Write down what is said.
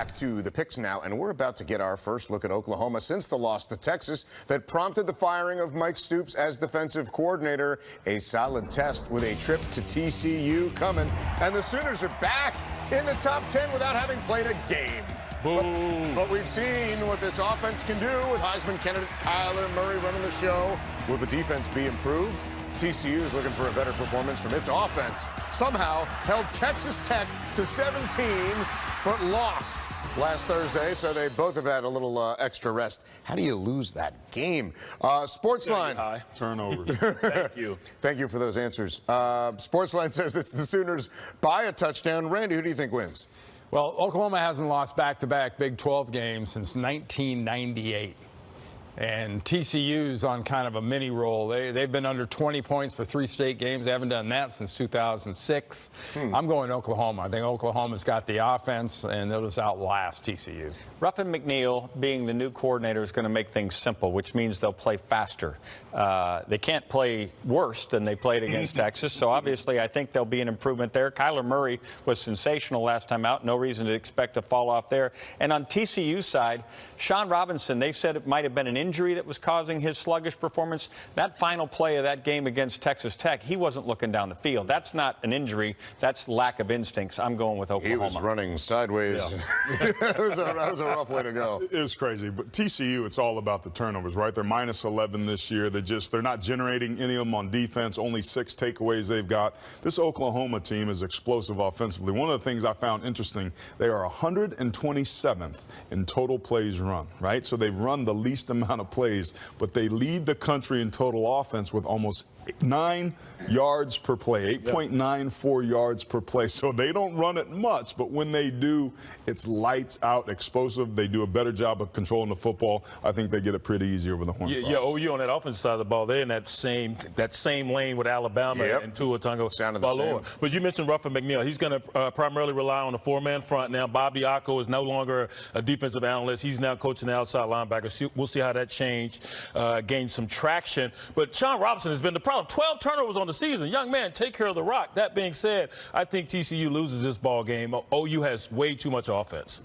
Back to the picks now, and we're about to get our first look at Oklahoma since the loss to Texas that prompted the firing of Mike Stoops as defensive coordinator. A solid test with a trip to TCU coming, and the Sooners are back in the top 10 without having played a game. But we've seen what this offense can do with Heisman candidate Kyler Murray running the show. Will the defense be improved? TCU is looking for a better performance from its offense. Somehow held Texas Tech to 17, but lost last Thursday, so they both have had a little extra rest. How do you lose that game? Sportsline. High Turnovers. Thank you. Thank you for those answers. Sportsline says it's the Sooners by a touchdown. Randy, who do you think wins? Well, Oklahoma hasn't lost back-to-back Big 12 games since 1998. And TCU's on kind of a mini roll. They've been under 20 points for 3 straight games. They haven't done that since 2006. I'm going Oklahoma. I think Oklahoma's got the offense, and they'll just outlast TCU. Ruffin McNeil being the new coordinator is going to make things simple, which means they'll play faster. They can't play worse than they played against Texas, so obviously I think there'll be an improvement there. Kyler Murray was sensational last time out. No reason to expect a fall off there. And on TCU side, Sean Robinson, they said it might have been an injury that was causing his sluggish performance. That final play of that game against Texas Tech, he wasn't looking down the field. That's not an injury. That's lack of instincts. I'm going with Oklahoma. He was running sideways. Yeah. that was a rough way to go. It was crazy. But TCU, it's all about the turnovers, right? They're minus 11 this year. They're not generating any of them on defense. Only 6 takeaways they've got. This Oklahoma team is explosive offensively. One of the things I found interesting, they are 127th in total plays run, right? So they've run the least amount of plays, but they lead the country in total offense with almost 9 yards per play, 8.94 yards per play. So they don't run it much, but when they do, it's lights out, explosive. They do a better job of controlling the football. I think they get it pretty easy over the Horned Frogs. Yeah, OU on that offensive side of the ball, they're in that same lane with Alabama and Tua Tagovailoa. But you mentioned Ruffin McNeil. He's going to primarily rely on a 4-man front now. Bobby Diaco is no longer a defensive analyst. He's now coaching the outside linebackers. We'll see how that gained some traction. But Sean Robinson has been the problem. 12 turnovers on the season. Young man, take care of the rock. That being said, I think TCU loses this ball game. OU has way too much offense.